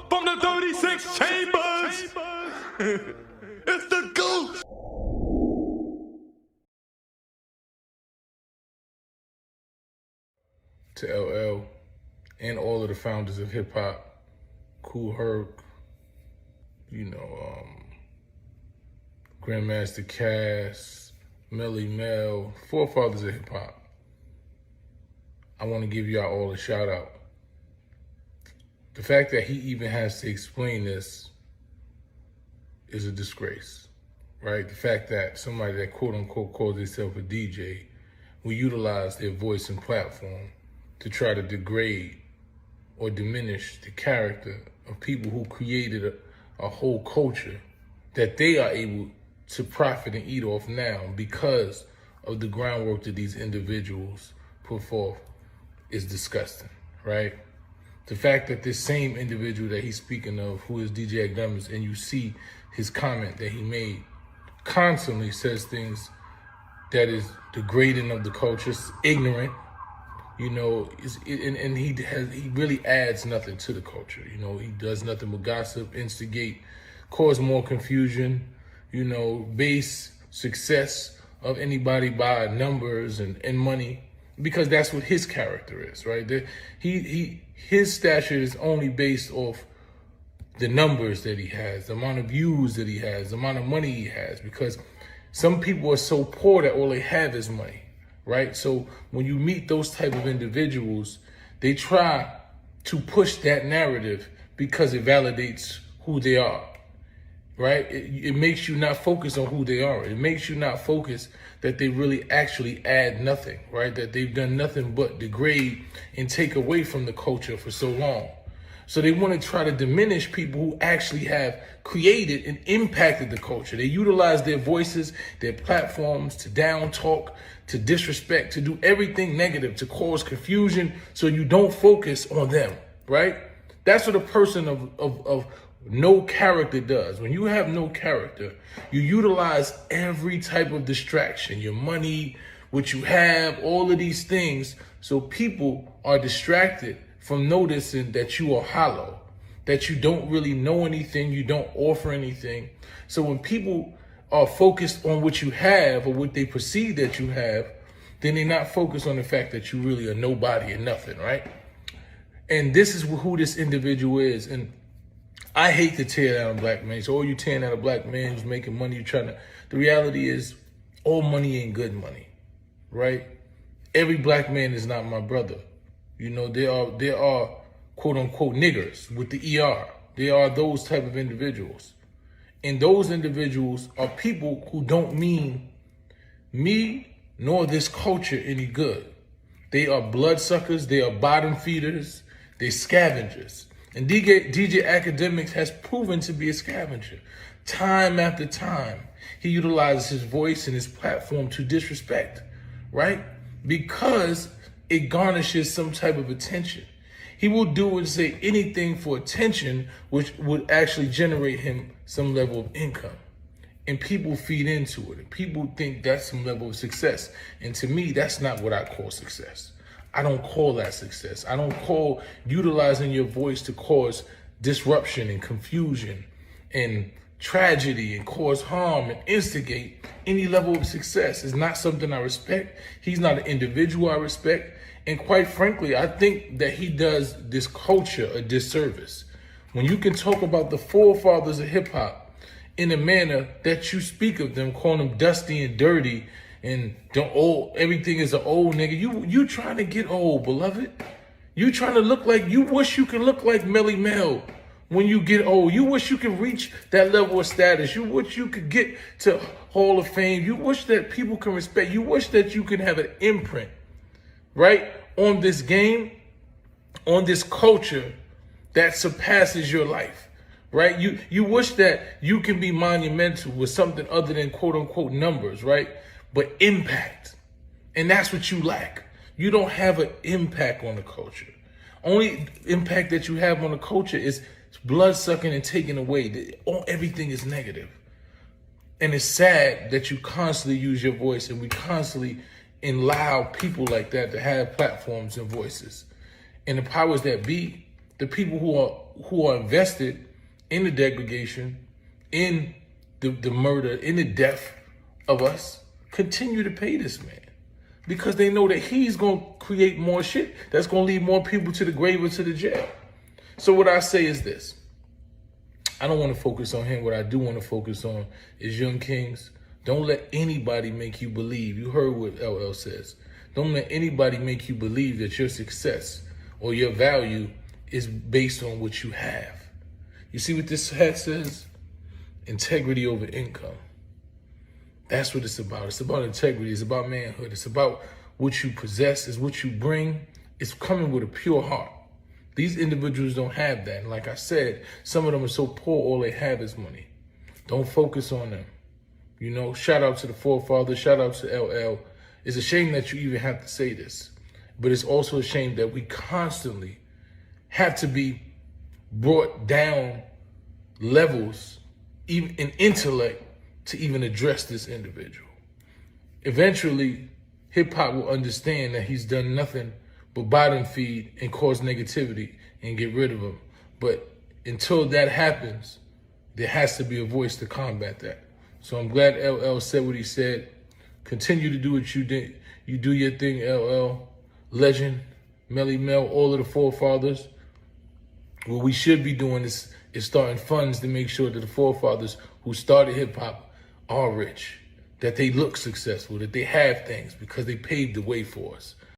from the 36 chambers. It's the GOAT. To LL and all of the founders of hip hop, Kool Herc, Grandmaster Cass, Melly Mel, forefathers of hip hop. I want to give y'all all a shout out. The fact that he even has to explain this is a disgrace, right? The fact that somebody that quote unquote calls themselves a DJ will utilize their voice and platform to try to degrade or diminish the character of people who created a whole culture that they are able to profit and eat off now because of the groundwork that these individuals put forth is disgusting, right? The fact that this same individual that he's speaking of, who is DJ Akademiks, and you see his comment that he made, constantly says things that is degrading of the culture, ignorant, and he really adds nothing to the culture. He does nothing but gossip, instigate, cause more confusion, base success of anybody by numbers and money, because that's what his character is, right? His stature is only based off the numbers that he has, the amount of views that he has, the amount of money he has, because some people are so poor that all they have is money, right? So when you meet those type of individuals, they try to push that narrative because it validates who they are, right? It makes you not focus on who they are. It makes you not focus that they really actually add nothing, right? That they've done nothing but degrade and take away from the culture for so long. So they want to try to diminish people who actually have created and impacted the culture. They utilize their voices, their platforms to down talk, to disrespect, to do everything negative, to cause confusion so you don't focus on them, right? That's what a person of no character does. When you have no character, you utilize every type of distraction, your money, what you have, all of these things, so people are distracted from noticing that you are hollow, that you don't really know anything, you don't offer anything. So when people are focused on what you have or what they perceive that you have, then they're not focused on the fact that you really are nobody and nothing, right? And this is who this individual is. And I hate to tear down a black man. So, you tearing down a black man who's making money, the reality is all money ain't good money, right? Every black man is not my brother. There are quote unquote niggers with the ER. There are those type of individuals. And those individuals are people who don't mean me nor this culture any good. They are bloodsuckers, they are bottom feeders, they're scavengers. And DJ Akademiks has proven to be a scavenger. Time after time, he utilizes his voice and his platform to disrespect, right? Because it garnishes some type of attention. He will do and say anything for attention, which would actually generate him some level of income. And people feed into it. And people think that's some level of success. And to me, that's not what I call success. I don't call that success. I don't call utilizing your voice to cause disruption and confusion and tragedy and cause harm and instigate any level of success. It's not something I respect. He's not an individual I respect. And quite frankly, I think that he does this culture a disservice. When you can talk about the forefathers of hip hop in a manner that you speak of them, calling them dusty and dirty and everything is an old nigga. You trying to get old, beloved. You trying to look like, you wish you could look like Melly Mel when you get old. You wish you could reach that level of status. You wish you could get to Hall of Fame. You wish that people can respect. You wish that you could have an imprint, right, on this game, on this culture that surpasses your life, right? You wish that you can be monumental with something other than quote unquote numbers, right? But impact. And that's what you lack. You don't have an impact on the culture. Only impact that you have on the culture is blood sucking and taking away. Everything is negative. And it's sad that you constantly use your voice and we constantly allow people like that to have platforms and voices. And the powers that be, The people who are invested in the degradation, in the murder, in the death of us, continue to pay this man because they know that he's going to create more shit that's going to lead more people to the grave or to the jail. So what I say is this. I don't want to focus on him. What I do want to focus on is young kings. Don't let anybody make you believe. You heard what LL says. Don't let anybody make you believe that your success or your value is based on what you have. You see what this hat says? Integrity over income. That's what it's about. It's about integrity. It's about manhood. It's about what you possess. It's what you bring. It's coming with a pure heart. These individuals don't have that. And like I said, some of them are so poor, all they have is money. Don't focus on them. You know, shout out to the forefathers. Shout out to LL. It's a shame that you even have to say this. But it's also a shame that we constantly have to be brought down levels, even in intellect, to even address this individual. Eventually, hip-hop will understand that he's done nothing but bottom feed and cause negativity and get rid of him. But until that happens, there has to be a voice to combat that. So I'm glad LL said what he said. Continue to do what you did. You do your thing, LL. Legend, Melly Mel, all of the forefathers. What we should be doing is starting funds to make sure that the forefathers who started hip-hop are rich, that they look successful, that they have things because they paved the way for us.